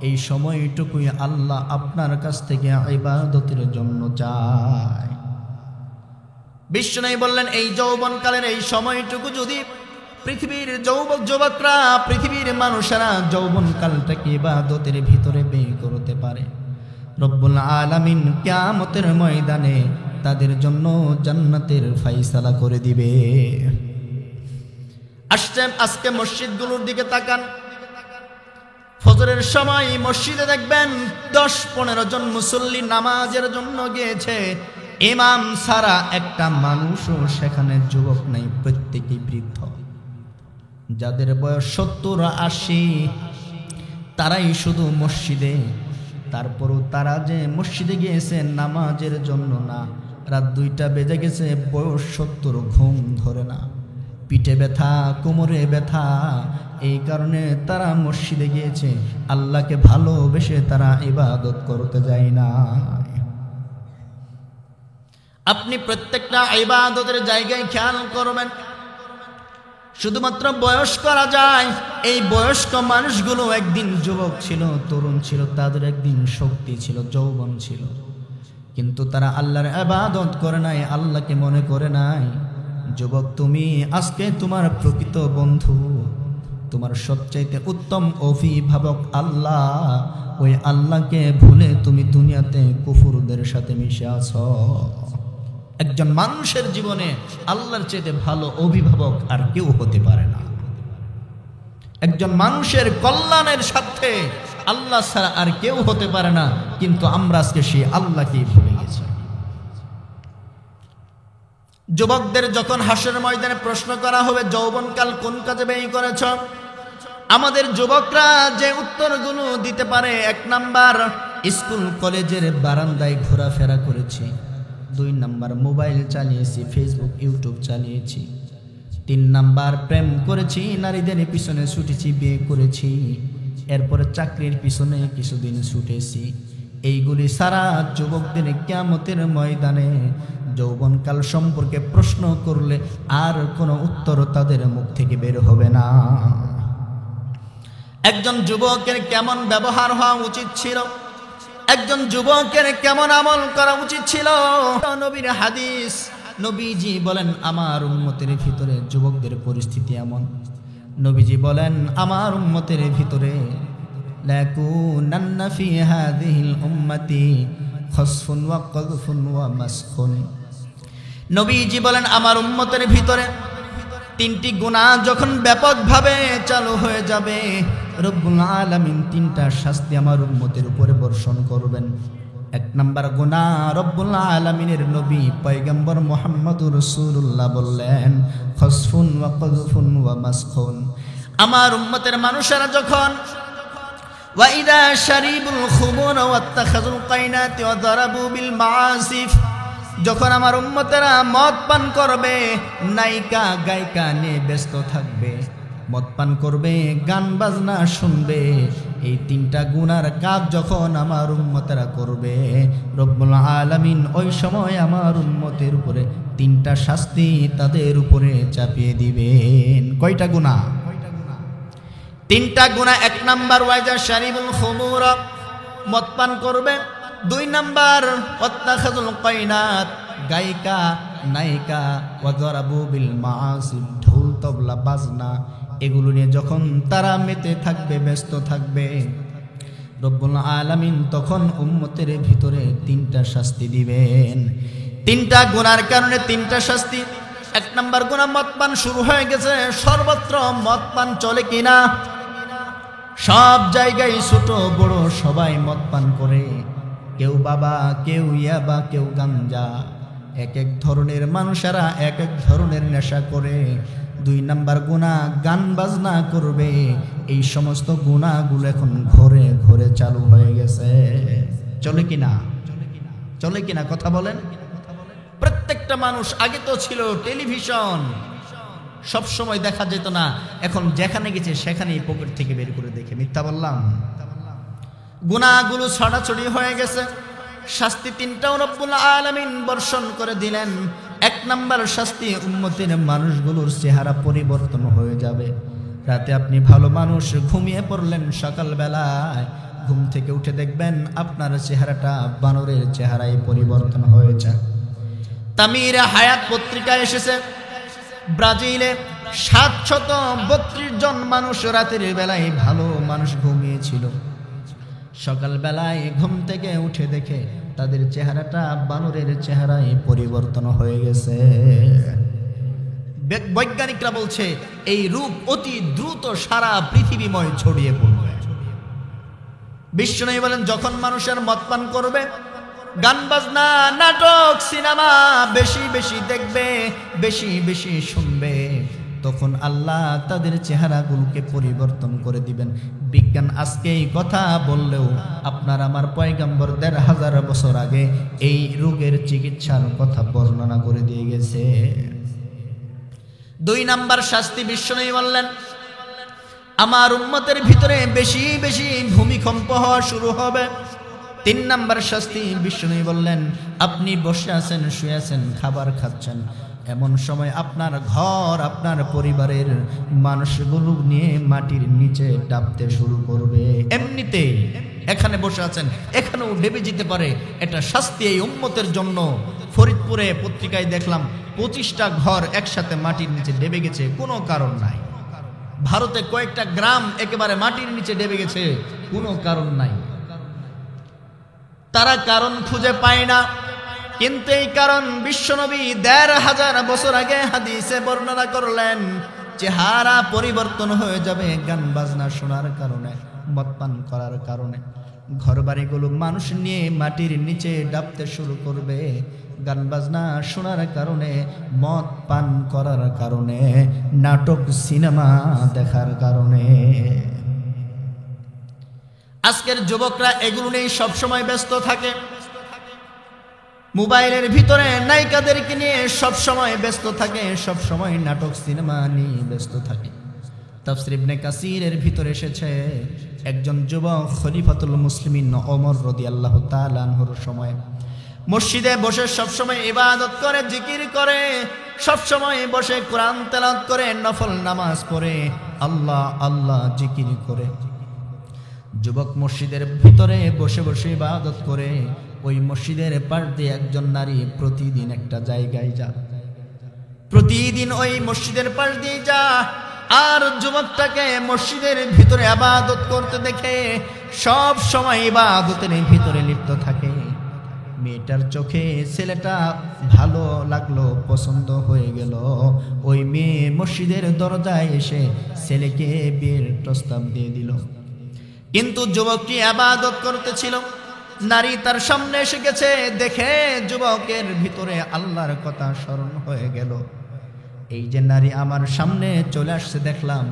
A: এই সময়টুকুই আল্লাহ আপনার কাছ থেকে ইবাদতের জন্য চায়। বিশ্বনবী বললেন, এই যৌবনকালের এই সময়টুকু যদি পৃথিবীর যুবকরা, পৃথিবীর মানুষেরা যৌবনকালটাকে ইবাদতের ভিতরে ব্যয় করতে পারে, রব্বুল আলামিন কিয়ামতের ময়দানে তাদের জন্য জান্নাতের ফায়সালা করে দিবে। আজকে মসজিদগুলোর দিকে তাকান, ফজরের সময় মসজিদে দেখবেন 10-15 জন মুসল্লি নামাজের জন্য গিয়েছে, ইমাম ছাড়া একটা মানুষও সেখানে যুবক নাই, প্রত্যেকেই বৃদ্ধ। যাদের বয়স 70-80 তারাই শুধু মসজিদে। তারপরও তারা যে মসজিদে গিয়েছে নামাজের জন্য না, রাত 2টা বেজে গেছে, বয়স 70, ঘুম ধরে না, পিঠে ব্যথা, কোমরে ব্যথা, এই কারণে তারা মসজিদে গিয়েছে। আল্লাহকে ভালোবেসে তারা ইবাদত করতে যায় না। আপনি প্রত্যেকটা ইবাদতের জায়গায় খেয়াল করবেন, শুধুমাত্র বয়স করা যায়। এই বয়স্ক মানুষগুলো একদিন যুবক ছিল, তরুণ ছিল, তাদের একদিন শক্তি ছিল, যৌবন ছিল, কিন্তু তারা আল্লাহর ইবাদত করে নাই, আল্লাহকে মনে করে নাই। যুবক, তুমি আজকে তোমার প্রকৃত বন্ধু, তোমার সবচাইতে উত্তম অভিভাবক আল্লাহ, ওই আল্লাহকে ভুলে তুমি দুনিয়াতে কুফুরদের সাথে মিশে আছো। একজন মানুষের জীবনে আল্লাহর চাইতে ভালো অভিভাবক আর কেউ হতে পারে না। একজন মানুষের কল্যাণের সাথে আল্লাহ ছাড়া আর কেউ হতে পারে না, কিন্তু আমরা আজকে সেই আল্লাহকেই ভুলে গেছি। যুবকদের যখন হাসরের ময়দানে প্রশ্ন করা হবে, যৌবনকাল কোন কাজে ব্যয় করেছ, আমাদের যুবকরা যে উত্তরগুলো দিতে পারে, 1 নাম্বার স্কুল কলেজের বারান্দায় ঘোরাফেরা করেছি, 2 নাম্বার মোবাইল চালিয়েছি, ফেসবুক ইউটিউব চালিয়েছি, 3 নাম্বার প্রেম করেছি, নারীদের পিছনে ছুটেছি, বিয়ে করেছি, এরপরে চাকরির পিছনে কিছুদিন ছুটেছি। এইগুলি সারা যুবকদের কিয়ামতের ময়দানে যৌবনকাল সম্পর্কে প্রশ্ন করলে আর কোনো উত্তর তাদের মুখ থেকে বের হবে না। একজন যুবকের কেমন ব্যবহার হওয়া উচিত ছিল, একজন যুবকের কেমন আমল করা উচিত ছিল, নবীর হাদিস। নবীজি বলেন, আমার উম্মতের ভিতরে যুবকদের পরিস্থিতি এমন। নবীজি বলেন, আমার উম্মতের ভিতরে লাকুনান্না ফি হাযিহিল উম্মতি খাসফুন ওয়া কাযফুন ওয়া মাসখুন। নবীজি বলেন, আমার উম্মতের ভিতরে 3টি গুনাহ যখন ব্যাপকভাবে চালু হয়ে যাবে, রব্বুল আলামিন 3টা শাস্তি আমার উম্মতের উপরে বর্ষণ করবেন। 1 নাম্বার গুনাহ, রব্বুল আলামিনের নবী পয়গম্বর মুহাম্মদুর রাসূলুল্লাহ বললেন, খাসফুন ওয়া কাযফুন ওয়া মাসখুন। আমার উম্মতের মানুষেরা যখন ওয়াইদা শারিবুল খুমুর ওয়াত্তাখাযুল কাইনাতি ওয়া দারাবু বিল মাআসিফ, যখন আমার উম্মতেরা মদ পান করবে, নায়িকা গায়িকা নিয়ে ব্যস্ত থাকবে, মদ পান করবে, গান বাজনা শুনবে, এই 3টা গুনার কাজ যখন আমার উম্মতেরা করবে, রব্বুল আলামিন ওই সময় আমার উম্মতের উপরে 3টা শাস্তি তাদের উপরে চাপিয়ে দিবেন। কয়টা গুনাহ? 3টা গুনাহ। 1 নাম্বার ওয়াইজা শারিবুল খুমুর, মদ পান করবে। 2 নাম্বার ওয়াত্তাখাযুল কায়নাত, গায়িকা নায়িকা, ওয়াযরাবু বিল মাআসি, ঢোল তবলা বাজনা, এগুলো নিয়ে যখন তারা মেতে থাকবে, ব্যস্ত থাকবে, রব্বুল আলামিন তখন উম্মতের ভিতরে 3টা শাস্তি দিবেন। 3টা গুনার কারণে 3টা শাস্তি। 1 নাম্বার গুনাহ, মদ পান শুরু হয়ে গেছে। সর্বত্র মদ পান চলে কিনা? সব জায়গায় ছোট বড় সবাই মদ পান করে। কেউ বাবা, কেউ ইয়াবা, কেউ গাঞ্জা। এক এক ধরনের মানুষেরা এক এক ধরনের নেশা করে। 2 নাম্বার গুনাহ, গান বাজনা করবে। এই সমস্ত গুনাহগুলো এখন ঘরে ঘরে চালু হয়ে গেছে। চলে কিনা? চলে কিনা? কথা বলেন। প্রত্যেকটা মানুষ, আগে তো ছিল টেলিভিশন, সব সময় দেখা যেত না, এখন যেখানে গেছে সেখানেই পকেট থেকে বের করে দেখে। মিথ্যা বললাম? গুনাহগুলো ছড়াছড়ি হয়ে গেছে। শাস্তি 3টাও রব্বুল আলামিন বর্ষণ করে দিলেন। 1 নাম্বার শাস্তি, উম্মতের মানুষগুলোর চেহারা পরিবর্তন হয়ে যাবে। রাতে আপনি ভালো মানুষ, ঘুমিয়ে পড়লেন, সকালবেলায় ঘুম থেকে উঠে দেখবেন আপনার চেহারাটা বানরের চেহারায় পরিবর্তন হয়েছে। তামির হায়াত পত্রিকায় এসেছে, ব্রাজিলে 732 জন মানুষ রাতের বেলায় ভালো মানুষ ঘুমিয়েছিল। সকালবেলায় ঘুম থেকে উঠে দেখে তাদের চেহারাটা বানরের চেহারায় পরিবর্তন হয়ে গেছে। বৈজ্ঞানিকরা বলছে এই রূপ অতি দ্রুত সারা পৃথিবীময় ছড়িয়ে পড়বে। বিশ্বনবী বলেন, যখন মানুষের মদ পান করবে, গান বাজনা, নাটক, সিনেমা বেশি বেশি দেখবে, বেশি বেশি শুনবে, তখন আল্লাহ তাদের চেহারাগুলোকে পরিবর্তন করে দিবেন। বিজ্ঞান আজকে এই কথা বললেও আপনার আমার পয়গম্বর ১৫০০ বছর আগে এই রোগের চিকিৎসার কথা বর্ণনা করে দিয়ে গেছে। 2 নাম্বার শাস্তি, বিশ্বনবী বললেন, আমার উম্মতের ভিতরে বেশি বেশি ভূমিকম্প হওয়া শুরু হবে। 3 নাম্বার শাস্তি, বিশ্বনবী বললেন, আপনি বসে আছেন, শুয়ে আছেন, খাবার খাচ্ছেন, এমন সময় আপনার ঘর, আপনার পরিবারের মানুষগুলো নিয়ে মাটির নিচে ডাবতে শুরু করবে। এমনিতেই এখানে বসে আছেন, এখানেও ডেবে যেতে পারে। এটা শাস্তি এই উম্মতের জন্য। ফরিদপুরে পত্রিকায় দেখলাম 25টা ঘর একসাথে মাটির নিচে ডেবে গেছে, কোনো কারণ নাই। ভারতে কয়েকটা গ্রাম একেবারে মাটির নিচে ডেবে গেছে, কোনো কারণ নাই। তারা কারণ খুঁজে পায় না, কিন্তু এই কারণ বিশ্বনবী ১৫০০ বছর আগে হাদিসে বর্ণনা করলেন। চেহারা পরিবর্তন হয়ে যাবে গান বাজনা শোনার কারণে, মদ পান করার কারণে। ঘরবাড়িগুলো মানুষ নিয়ে মাটির নিচে ডাবতে শুরু করবে, গান বাজনা শোনার কারণে, মদ পান করার কারণে, নাটক সিনেমা দেখার কারণে। আজকের যুবকরা এগুলো নিয়ে সবসময় ব্যস্ত থাকে। মোবাইলের ভিতরে নায়িকাদেরকে নিয়ে সবসময় ব্যস্ত থাকে, সবসময় নাটক সিনেমা নিয়ে ব্যস্ত থাকে। তাফসীর ইবনে কাসিরের ভিতরে এসেছে, একজন যুবক খলিফাতুল মুসলিমিন ওমর রাদিয়াল্লাহু তাআলা আনহুর সময় মসজিদে বসে সবসময় ইবাদত করে, জিকির করে, সবসময় বসে কোরআন তেলাওয়াত করে, নফল নামাজ পড়ে, আল্লাহ আল্লাহ জিকির করে। যুবক মসজিদের ভিতরে বসে বসে ইবাদত করে। ওই মসজিদের পাশ দিয়ে একজন নারী প্রতিদিন একটা জায়গায় যায়, প্রতিদিন ওই মসজিদের পাশ দিয়ে যা, আর যুবকটাকে মসজিদের ভিতরে ইবাদত করতে দেখে সব সময় ইবাদতের ভিতরে লিপ্ত থাকে। মেয়েটার চোখে ছেলেটা ভালো লাগলো, পছন্দ হয়ে গেল। ওই মেয়ে মসজিদের দরজায় এসে ছেলেকে বিয়ের প্রস্তাব দিয়ে দিল। কিন্তু যুবকটি ইবাদত করতেছিল, নারী তার সামনে এসে গেছে, দেখে যুবকের ভিতরে আল্লাহর কথা স্মরণ হয়ে গেল। এই যে নারী আমার সামনে চলে আসছে দেখলাম,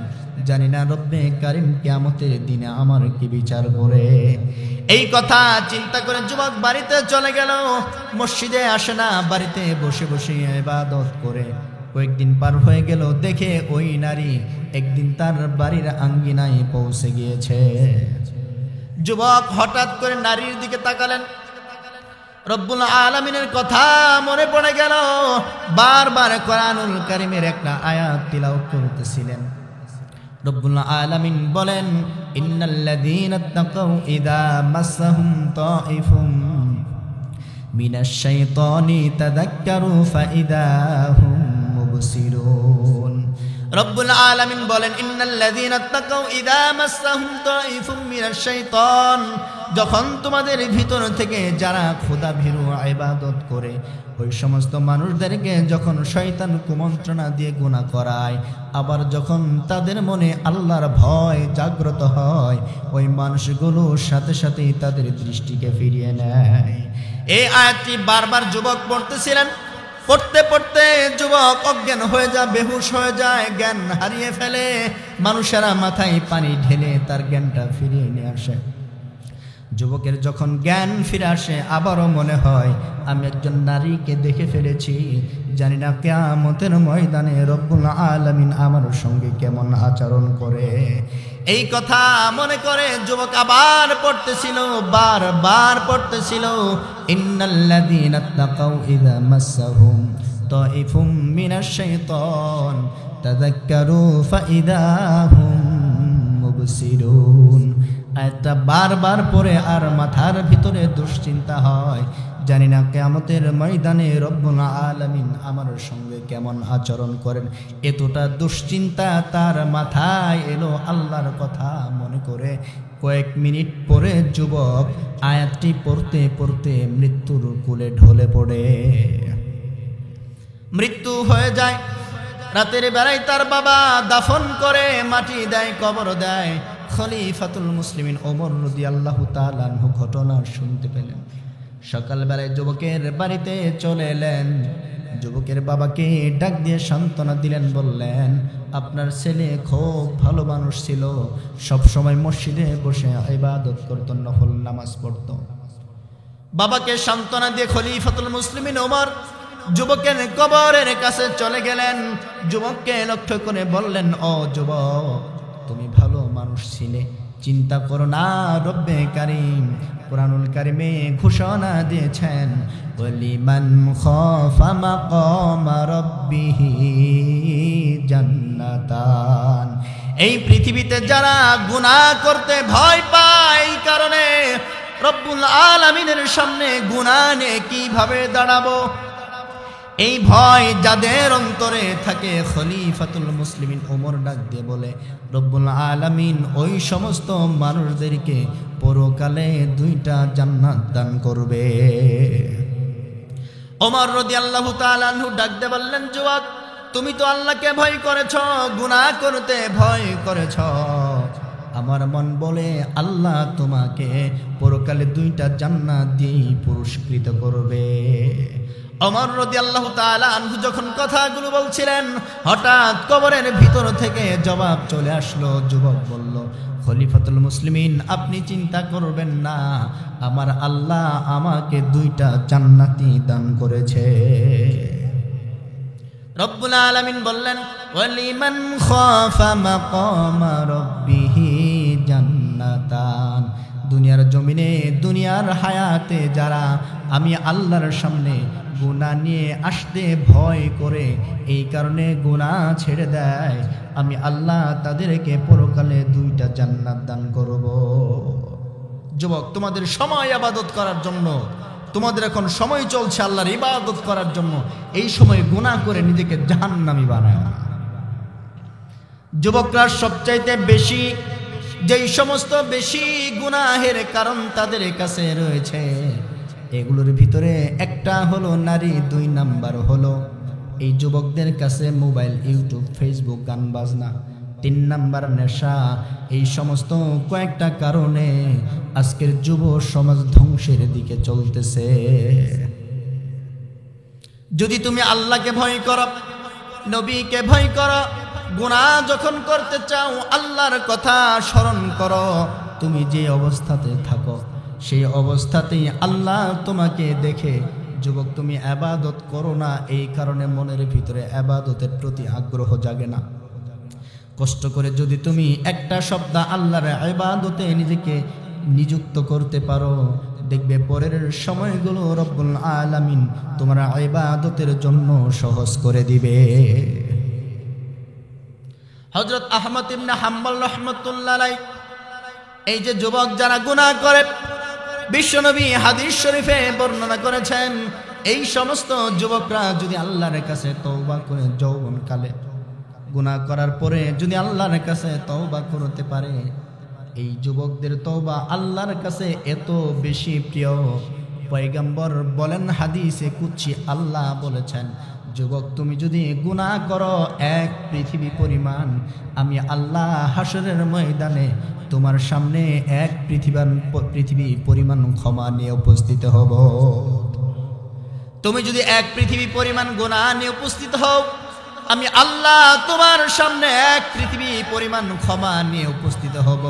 A: জানি না রব্বে কারিম কিয়ামতের দিনে আমার কি বিচার করে। এই কথা চিন্তা করে যুবক বাড়িতে চলে গেল, মসজিদে আসে না, বাড়িতে বসে বসে ইবাদত করে। কয়েকদিন পার হয়ে গেল, দেখে ওই নারী একদিন তার বাড়ির আঙ্গিনায় পৌঁছে গিয়েছে। যুবক হঠাৎ করে নারীর দিকে তাকালেন, রব্বুল আলামিনের কথা মনে পড়ে গেল। বারবার কোরআনুল কারীমের একটা আয়াত তিলাওয়াত করতেছিলেন। রব্বুল আলামিন বলেন, ইন্নাল্লাযীনা তাকাউ ইযা মাসসাহুম তাইফুম মিনাশ শাইতানি তাযাক্কারু ফাইদা হুম মুবসিরুন। রব্বুল আলামিন বলেন, ইন্নাল্লাযীনা তাকাউ ইযা মাসসাহুম তাইফুম মিনাশ শাইতান, যখন তোমাদের ভিতর থেকে যারা খোদা ভীরু ইবাদত করে ওই সমস্ত মানুষদেরকে যখন শয়তান কুমন্ত্রণা দিয়ে গুনাহ করায়, আবার যখন তাদের মনে আল্লাহর ভয় জাগ্রত হয়, ওই মানুষগুলো সাথে সাথেই তাদের দৃষ্টিকে ফিরিয়ে নেয়। এই আয়াতটি বারবার যুবক পড়তেছিলেন। পড়তে পড়তে যুবক অজ্ঞান হয়ে যায়, বেহুশ হয়ে যায়, জ্ঞান হারিয়ে ফেলে। মানুষেরা মাথায় পানি ঢেলে তার জ্ঞানটা ফিরিয়ে নিয়ে আসে। যুবকের যখন জ্ঞান ফিরে আসে, আবারও মনে হয় আমি একজন নারীকে দেখে ফেলেছি, জানি না কিয়ামতের ময়দানে রব্বুল আলামিন আমার সঙ্গে কেমন আচরণ করে। এই কথা মনে করে যুবক আবার পড়তেছিল, বারবার পড়তেছিল, ইন্নাল্লাযীনা তাকাউ ইযা মাসসাহুম তাইফুম মিনাশ শাইতান তাযাক্কারু ফাইদা হুম মুবসিরুন। আয়াতটা বারবার পড়ে আর মাথার ভিতরে দুশ্চিন্তা হয়, জানি না কিয়ামতের ময়দানে রব্বুল আলামিন আমার সঙ্গে কেমন আচরণ করেন। এতটা দুশ্চিন্তা তার মাথায় এলো, আল্লাহর কথা মনে করে কয়েক মিনিট পরে যুবক আয়াতটি পড়তে পড়তে মৃত্যুর কোলে ঢলে পড়ে মৃত্যু হয়ে যায়। রাতের বেলায় তার বাবা দাফন করে মাটি দেয়, কবর দেয়। খলিফাতুল মুসলিমিন ওমর রাদিয়াল্লাহু তাআলা আনহু ঘটনা শুনতে পেলেন। সকালবেলায় যুবকের বাড়িতে চলে এলেন। যুবকের বাবাকে ডাক দিয়ে সান্ত্বনা দিলেন, বললেন, আপনার ছেলে খুব ভালো মানুষ ছিল, সব সময় মসজিদে বসে ইবাদত করত, নফল নামাজ পড়ত। বাবাকে সান্ত্বনা দিয়ে খলিফাতুল মুসলিমিন ওমর যুবকের কবরের কাছে চলে গেলেন। যুবককে লক্ষ্য করে বললেন, ও যুবক, তুমি ভালো মানুষ ছিলে, চিন্তা করো না, রব্বে কারীম কুরআনুল কারীমে ঘোষণা দিয়েছেন, ওয়ালিমান খাফা মাকামা রাব্বিহি জান্নাতান। এই পৃথিবীতে যারা গুনাহ করতে ভয় পায়, এই কারণে রব্বুল আলামিনের সামনে গুনাহ নিয়ে কিভাবে দাঁড়াবো, এই ভয় যাদের অন্তরে থাকে, খলিফাতুল মুসলিমিন ওমর ডাক দিয়ে বলে, রব্বুল আলামিন ওই সমস্ত মানুষদেরকে পরকালে 2টা জান্নাত দান করবে। ওমর রাদিয়াল্লাহু তাআলা আনহু ডাক দিয়ে বললেন, যুবক, তুমি তো আল্লাহকে ভয় করেছো, গুনাহ করতে ভয় করেছো, আমার মন বলে আল্লাহ তোমাকে পরকালে 2টা জান্নাত দিয়ে পুরস্কৃত করবে। ওমর রাদিয়াল্লাহু তাআলা আনহু যখন কথাগুলো বলছিলেন, হঠাৎ কবরের ভিতর থেকে জবাব চলে আসলো। যুবক বলল, খলিফাতুল মুসলিমিন, আপনি চিন্তা করবেন না, আমার আল্লাহ আমাকে 2টা জান্নাতি দান করেছে। রব্বুল আলামিন বললেন, ওয়ালিমান খাফা মাকামা রাব্বিহি জান্নাতান। দুনিয়ার জমিনে, দুনিয়ার হায়াতে যারা আমি আল্লাহর সামনে গুনাহ নিয়ে আসতে ভয় করে, এই কারণে গুনাহ ছেড়ে দেয়, আমি আল্লাহ তাদেরকে পরকালে 2টা জান্নাত দান করব। যুবক, তোমাদের সময় ইবাদত করার জন্য, তোমাদের এখন সময় চলছে আল্লাহর ইবাদত করার জন্য, এই সময় গুনাহ করে নিজেকে জাহান্নামী বানায় না। যুবকরা সবচাইতে বেশি, যেই সমস্ত বেশি গুনাহের কারণ তাদের কাছে রয়েছে, এগুলোর ভিতরে একটা হলো নারী, 2 নাম্বার হলো এই যুবকদের কাছে মোবাইল, ইউটিউব, ফেসবুক, গান বাজনা, 3 নাম্বার নেশা। এই সমস্ত কয়েকটা কারণে আজকের যুব সমাজ ধ্বংসের দিকে চলতেছে। যদি তুমি আল্লাহকে ভয় করো, নবীকে ভয় করো, গুনাহ যখন করতে চাও আল্লাহর কথা স্মরণ করো, তুমি যে অবস্থাতে থাকো সেই অবস্থাতেই আল্লাহ তোমাকে দেখে। যুবক, তুমি ইবাদত করো না, এই কারণে মনের ভিতরে ইবাদতের প্রতি আগ্রহ জাগে না। কষ্ট করে যদি তুমি একটা সপ্তাহ আল্লাহর ইবাদতে নিজেকে নিযুক্ত করতে পারো, দেখবে পরের সময়গুলো রব্বুল আলামিন তোমার ইবাদতের জন্য সহজ করে দিবে। হযরত আহমদ ইবনে হাম্বল রাহমাতুল্লাহ আলাইহি এই যে যুবক যারা গুনাহ করে, বিশ্বনবী হাদিস শরীফে বর্ণনা করেছেন এই সমস্ত যুবকরা যদি আল্লাহর কাছে তওবা করে যৌবনকালে গুনাহ করার পরে যদি আল্লাহর কাছে তওবা করতে পারে, এই যুবকদের তওবা আল্লাহর কাছে এত বেশি প্রিয়। পয়গম্বর বলেন হাদিসে কুদসি, আল্লাহ বলেছেন, যুবক তুমি যদি গুনাহ করো এক পৃথিবী পরিমাণ, আমি আল্লাহ হাসরের ময়দানে তোমার সামনে এক পৃথিবী পরিমাণ ক্ষমা নিয়ে উপস্থিত হব। তুমি যদি এক পৃথিবী পরিমাণ গুনাহ নিয়ে উপস্থিত হও, আমি আল্লাহ তোমার সামনে এক পৃথিবী পরিমাণ ক্ষমা নিয়ে উপস্থিত হব,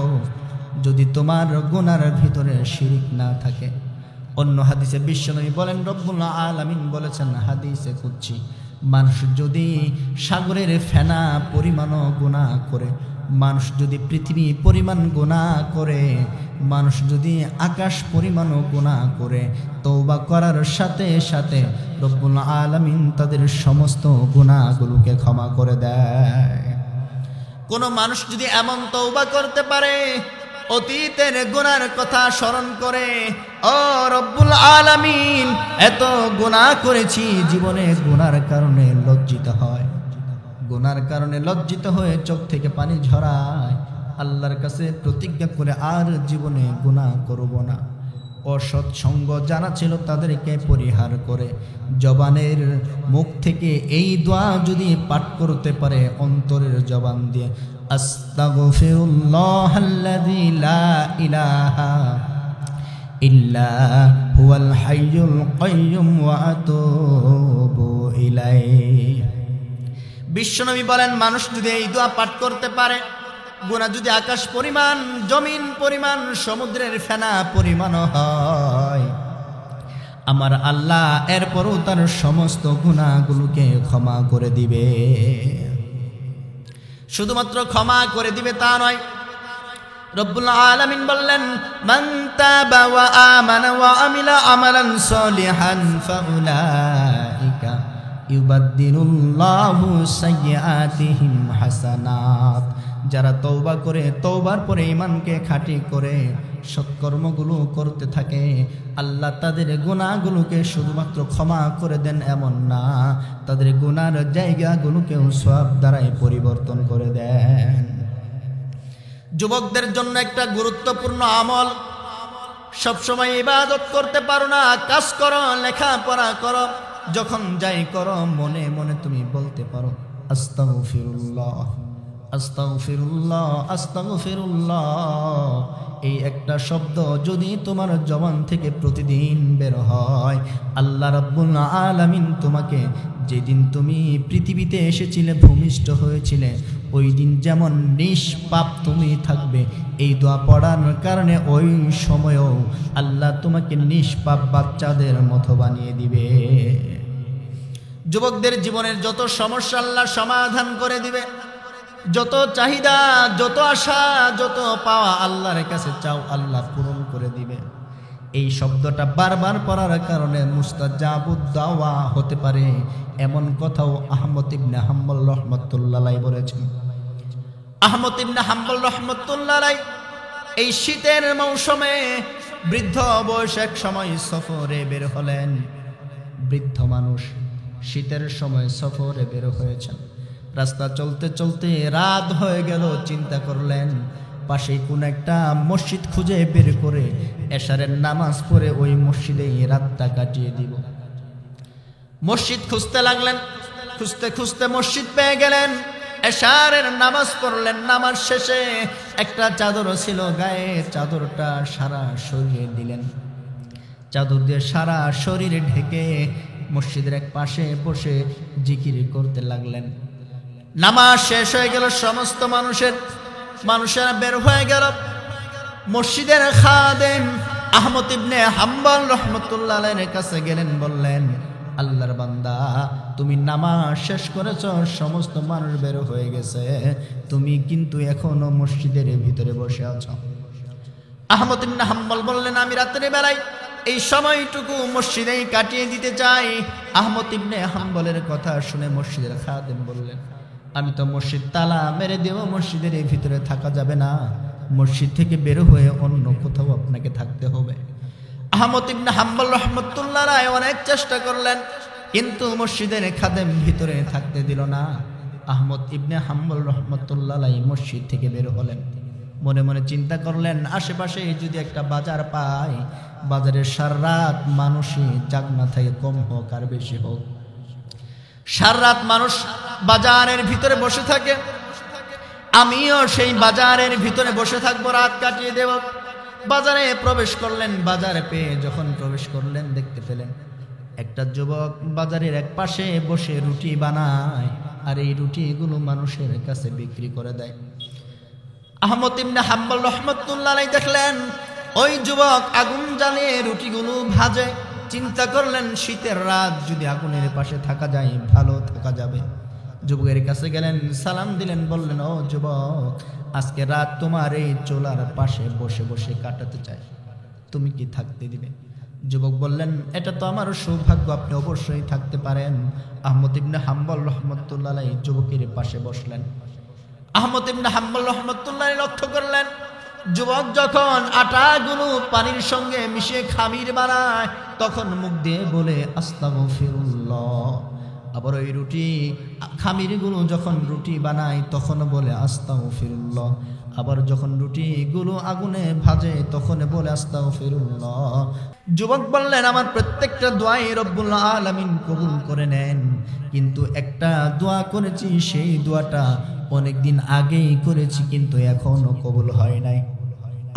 A: যদি তোমার গুনার ভিতরে শিরক না থাকে। অন্য হাদিসে বিশ্বনবী বলেন, রব্বুল আলামিন বলেছেন হাদিসে কুদসি, মানুষ যদি সাগরের ফেনা পরিমাণও গুনাহ করে, মানুষ যদি পৃথিবী পরিমাণ গুনাহ করে, মানুষ যদি আকাশ পরিমাণও গুনাহ করে, তওবা করার সাথে সাথে রব্বুল আলামিন তাদের সমস্ত গুনাহগুলোকে ক্ষমা করে দেয়। কোন মানুষ যদি এমন তওবা করতে পারে, অতীতের গুনার কথা স্মরণ করে, ও রব্বুল আলামিন এত গুনাহ করেছি, জীবনে গুনার কারণে লজ্জিত হয়, গুনার কারণে লজ্জিত হয়ে চোখ থেকে পানি ঝরায়, আল্লাহর কাছে প্রতিজ্ঞা করে আর জীবনে গুনাহ করব না। অসৎ সঙ্গ যারা ছিল তাদেরকে পরিহার করে জবানের মুখ থেকে এই দোয়া যদি পাঠ করতে পারে অন্তরের জবান দিয়ে, আস্তাগফিরুল্লাহাল্লাযী লা ইলাহা ইল্লা হুয়াল হাইয়ুল কাইয়্যুম ওয়া আতুবু ইলাইহি। বিশ্বনবী বলেন, মানুষ যদি এই দোয়া পাঠ করতে পারে, গুনাহ যদি আকাশ পরিমাণ, জমিন পরিমাণ, সমুদ্রের ফেনা পরিমাণ হয়, আমার আল্লাহ এরপরও তার সমস্ত গুনাহগুলোকে ক্ষমা করে দিবে। শুধুমাত্র ক্ষমা করে দিবে তা নয়, রব্বুল আলামিন বললেন, মান তাবা ওয়া আমানা ওয়া আমিলা আমালান সলিহান ফাউলাইকা ইউবাদদিলুল্লাহু সাইয়্যাতিহিম হাসানাত। যারা তওবা করে, তওবার পরে ঈমানকে খাঁটি করে সৎকর্মগুলো করতে থাকে, আল্লাহ তাদের গুনাহগুলোকে শুধুমাত্র ক্ষমা করে দেন এমন না, তাদের গুনার জায়গাগুলোকেও সওয়াব দ্বারাই পরিবর্তন করে দেন। যুবকদের জন্য একটা গুরুত্বপূর্ণ আমল, সবসময় ইবাদত করতে পারো না, কাজ করো, লেখাপড়া করো, যখন যাই করো মনে মনে তুমি বলতে পারো আস্তাগফিরুল্লাহ আস্তাগফিরুল্লাহ আস্তাগফিরুল্লাহ। এই একটা শব্দ যদি তোমার জবান থেকে প্রতিদিন বের হয়, আল্লাহ রাব্বুল আলামিন তোমাকে, যেদিন তুমি পৃথিবীতে এসেছিলে, ভূমিষ্ঠ হয়েছিলে, ওই দিন যেমন নিষ্পাপ তুমি থাকবে, এই দোয়া পড়ার কারণে ওই সময়ও আল্লাহ তোমাকে নিষ্পাপ বাচ্চাদের মতো বানিয়ে দিবে। যুবকদের জীবনের যত সমস্যা আল্লাহ সমাধান করে দিবে, যত চাহিদা, যত আশা, যত পাওয়া আল্লাহর কাছে চাও, আল্লাহ পূরণ করে দিবে। এই শব্দটা বারবার পড়ার কারণে মুস্তাজাবুদ দাওয়া হতে পারে, এমন কথাও আহমদ ইবনে হাম্বল রাহমাতুল্লাহ আলাইহি বলেছেন। আহমদ ইবনে হাম্বল রাহমাতুল্লাহ আলাইহি এই শীতের মৌসুমে বৃদ্ধ বয়স এক সময় সফরে বের হলেন। বৃদ্ধ মানুষ শীতের সময় সফরে বের হয়েছেন। রাস্তা চলতে চলতে রাত হয়ে গেল, চিন্তা করলেন পাশে কোন একটা মসজিদ খুঁজে বের করে এশারের নামাজ পড়ে ওই মসজিদে রাতটা কাটিয়ে দিব। মসজিদ খুঁজতে লাগলেন, খুঁজতে খুঁজতে মসজিদ পেয়ে গেলেন, এশারের নামাজ পড়লেন। নামাজ শেষে একটা চাদর ছিল গায়ে, চাদরটা সারা শরীরে দিলেন, চাদর দিয়ে সারা শরীরে ঢেকে মসজিদের এক পাশে বসে জিকির করতে লাগলেন। নামাজ শেষ হয়ে গেল, সমস্ত মানুষেরা বের হয়ে গেল। মসজিদের খাদেম আহমদ ইবনে হাম্বল রাহমাতুল্লাহ আলাইহির কাছে গেলেন, বললেন, আল্লাহর বান্দা, তুমি নামাজ শেষ করেছো, সমস্ত মানুষ বের হয়ে গেছে, তুমি কিন্তু এখনো মসজিদের ভিতরে বসে আছো। আহমদ ইবনে হাম্বল বললেন, আমি রাত্রে বেলায় এই সময়টুকু মসজিদেই কাটিয়ে দিতে চাই। আহমদ ইবনে হাম্বলের কথা শুনে মসজিদের খাদেম বললেন, আমি তো মসজিদ তালা মেরে দেব, মসজিদের এই ভিতরে থাকা যাবে না, মসজিদ থেকে বের হয়ে অন্য কোথাও আপনাকে থাকতে হবে। আহমদ ইবনে হাম্বল রাহমাতুল্লাহ আলাইহি অনেক চেষ্টা করলেন, কিন্তু মসজিদের খাদেম ভিতরে থাকতে দিল না। আহমদ ইবনে হাম্বল রাহমাতুল্লাহ আলাইহি মসজিদ থেকে বের হলেন। মনে মনে চিন্তা করলেন, আশেপাশে যদি একটা বাজার পাই, বাজারের সারা রাত মানুষই জাগনা থেকে কম হোক আর বেশি হোক, সারা রাত মানুষ বাজারের ভিতরে বসে থাকে, আমিও সেই বাজারের ভিতরে বসে থাকবো, রাত কাটিয়ে দেব। বাজারে প্রবেশ করলেন। বাজারে পেয়ে যখন প্রবেশ করলেন, দেখতে পেলেন একটা যুবক বাজারের এক পাশে বসে রুটি বানায়, আর এই রুটিগুলো মানুষের কাছে বিক্রি করে দেয়। আহমদ ইবনে হাম্বল রাহমাতুল্লাহ আলাইহি দেখলেন ওই যুবক আগুন জ্বালিয়ে রুটিগুলো ভাজে। চিন্তা করলেন, শীতের রাত যদি আগুনের পাশে থাকা যায়, ভালো থাকা যাবে। যুবকের কাছে গেলেন, সালাম দিলেন, বললেন, ও যুবক, আজকে রাত তোমার এই চুলার পাশে বসে বসে কাটাতে চাই, তুমি কি থাকতে দিবে? যুবক বললেন, এটা তো আমার সৌভাগ্য, আপনি অবশ্যই থাকতে পারেন। আহমদ ইবনে হাম্বল রাহমাতুল্লাহ আলাইহি যুবকের পাশে বসলেন। আহমদ ইবনে হাম্বল রাহমাতুল্লাহ আলাইহি লক্ষ্য করলেন, যুবক যখন আটাগুলো পানির সঙ্গে মিশিয়ে খামির বানায়, তখন মুখ দিয়ে বলে আস্তাগফিরুল্লাহ। আবার ওই রুটি খামিরগুলো যখন রুটি বানায়, তখন বলে আস্তাগফিরুল্লাহ। আবার যখন রুটিগুলো আগুনে ভাজে, তখন বলে আস্তাগফিরুল্লাহ। যুবক বললেন, আমার প্রত্যেকটা দোয়াই রব্বুল আলামিন কবুল করে নেন, কিন্তু একটা দোয়া করেছি, সেই দোয়াটা অনেকদিন আগেই করেছি, কিন্তু এখনো কবুল হয় নাই।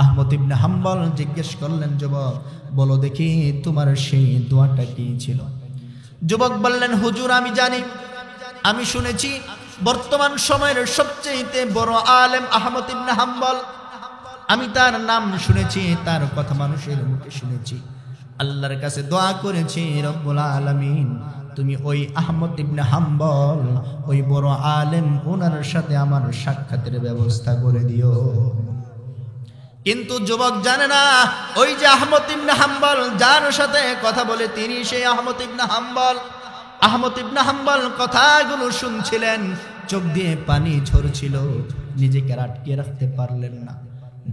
A: আহমদ ইবনে হাম্বল জিজ্ঞেস করলেন, যুবক বলো দেখি তোমার সেই দোয়াটা কি ছিল? যুবক বললেন, হুজুর আমি জানি, আমি শুনেছি বর্তমান সময়ের সবচেয়ে বড় আলেম আহমদ ইবনে হাম্বল, আমি তার নাম শুনেছি, তার কথা মানুষের মুখে শুনেছি, আল্লাহর কাছে দোয়া করেছি, রব্বুল আলামিন তুমি ওই আহমদ ইবনে হাম্বল, ওই বড় আলেম, ওনার সাথে আমার সাক্ষাতের ব্যবস্থা করে দিও। কিন্তু যুবক জানে না, ওই যে আহমদ ইবনে হাম্বল যার সাথে কথা বলে, তিনি সেই আহমদ ইবনে হাম্বল। আহমদ ইবনে হাম্বল কথাগুলো শুনছিলেন, চোখ দিয়ে পানি ঝরছিল, নিজেকে আটকে রাখতে পারলেন না।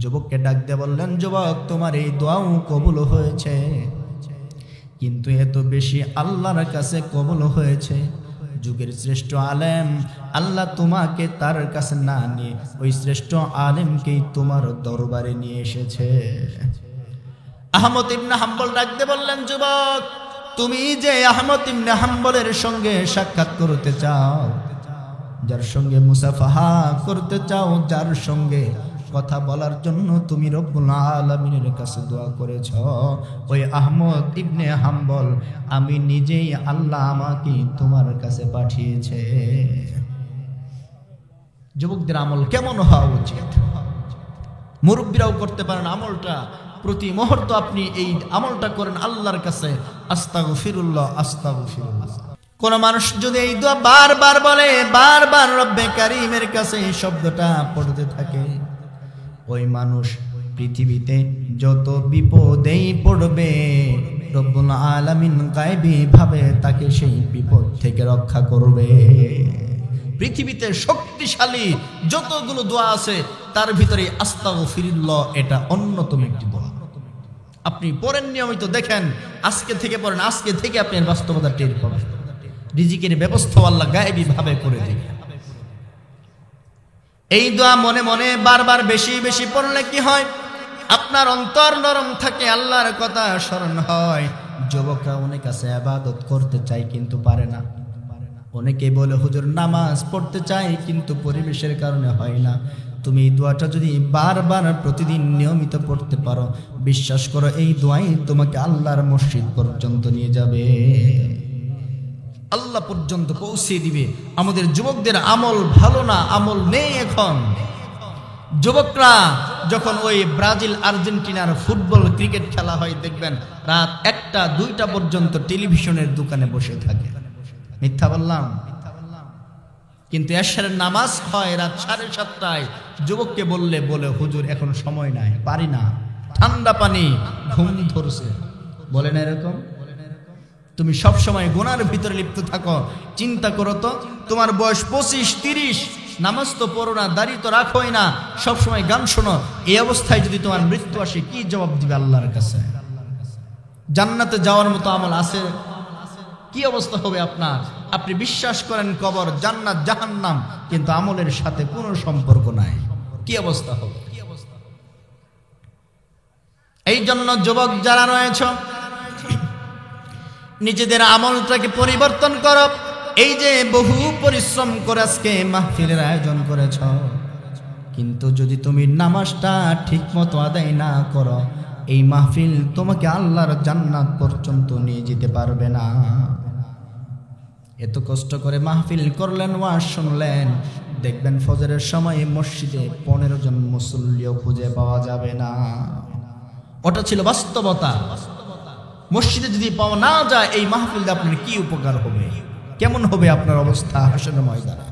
A: যুবককে ডাক দিয়ে বললেন, যুবক তোমার এই দোয়াও কবুল হয়েছে, কিন্তু এত বেশি আল্লাহর কাছে কবুল হয়েছে। যুগের শ্রেষ্ঠ আলেম আল্লাহ তোমাকে তার কাছে না নিয়ে ওই শ্রেষ্ঠ আলেমকেই তোমার দরবারে নিয়ে এসেছে। আহমদ ইবনে হাম্বল ডাকতে বললেন, যুবক তুমি যে আহমদ ইবনে হাম্বলের সঙ্গে সাক্ষাৎ করতে চাও, যার সঙ্গে মুসাফাহা করতে চাও, যার সঙ্গে কথা বলার জন্য তুমি রব্বুল আলামিনের কাছে দোয়া করেছ, ওই আহমদ ইবনে হাম্বল আমি নিজেই, আল্লাহ আমাকে তোমার কাছে পাঠিয়েছে। যুবকদের আমল কেমন হওয়া উচিত? মুরব্বীরাও করতে পারেন আমলটা, প্রতি মুহূর্তে আপনি এই আমলটা করেন আল্লাহর কাছে, আস্তাগফিরুল্লাহ আস্তাগফিরুল্লাহ। কোন মানুষ যদি এই দোয়া বারবার বলে, বারবার রব্বে কারীমের কাছে এই শব্দটা পড়তে থাকে, ওই মানুষ পৃথিবীতে যত বিপদেই পড়বে, রব্বুল আলামিন গায়বী ভাবে তাকে সেই বিপদ থেকে রক্ষা করবে। পৃথিবীতে শক্তিশালী যতগুলো দোয়া আছে, তার ভিতরে আস্তাগফিরুল্লাহ এটা অন্যতম একটি দোয়া। আপনি পড়েন, নিয়মিত দেখেন, আজকে থেকে পড়েন, আজকে থেকে আপনি বাস্তবতা টের পাবেন। রিজিকের ব্যবস্থা আল্লাহ গায়বী ভাবে করে দেবে। এই দোয়া মনে মনে বারবার বেশি বেশি পড়লে কি হয়? আপনার অন্তর নরম থাকে, আল্লাহর কথা স্মরণ হয়। যুবকরা অনেক আছে ইবাদত করতে চায় কিন্তু পারে না। অনেকে বলে হুজুর নামাজ পড়তে চাই কিন্তু পরিবেশের কারণে হয় না। তুমি এই দোয়াটা যদি বারবার প্রতিদিন নিয়মিত পড়তে পারো, বিশ্বাস করো এই দোয়াই তোমাকে আল্লাহর মসজিদ পর্যন্ত নিয়ে যাবে, আল্লাহ পর্যন্ত পৌঁছে দিবে। আমাদের যুবকদের আমল ভালো না, আমল নেই এখন। যুবকরা যখন ওই ব্রাজিল আর্জেন্টিনার ফুটবল ক্রিকেট খেলা হয়, দেখবেন রাত 1টা 2টা পর্যন্ত টেলিভিশনের দোকানে বসে থাকে। মিথ্যা বললাম? কিন্তু এশারের নামাজ হয় রাত 7:30টায়। যুবককে বললে বলে হুজুর এখন সময় নাই, পারি না, ঠান্ডা পানি, ঘুম ধরছে, বলে না এরকম? তুমি সব সময় গুনার ভিতরে লিপ্ত থাকো। চিন্তা করো তো, তোমার বয়স 25-30, নামাজ তো পড়ো না, দাড়ি তো রাখোই না, সব সময় গান শোনো, এই অবস্থায় যদি তোমার মৃত্যু আসে, কি জবাব দিবে আল্লাহর কাছে? জান্নাতে যাওয়ার মতো আমল আছে? কি অবস্থা হবে আপনার? আপনি বিশ্বাস করেন কবর, জান্নাত, জাহান্নাম, কিন্তু আমলের সাথে কোনো সম্পর্ক নাই, কি অবস্থা হবে? এই জন্য যুবক যারা রয়েছ, নিজেদের আমলটাকে পরিবর্তন করো। এই যে বহু পরিশ্রম করে আজকে মাহফিলের আয়োজন করেছ, কিন্তু যদি তুমি নামাজটা ঠিক মতো আদায় না করো, এই মাহফিল তোমাকে আল্লাহর জান্নাত পর্যন্ত নিয়ে যেতে পারবে না। এত কষ্ট করে মাহফিল করলেন, ওয়াজ শুনলেন, দেখবেন ফজরের সময় মসজিদে 15 জন মুসল্লিও খুঁজে পাওয়া যাবে না। ওটা ছিল বাস্তবতা। মসজিদে যদি পাওয়া না যায়, এই মাহফিলে আপনার কি উপকার হবে? কেমন হবে আপনার অবস্থা হাসরের ময়দানে?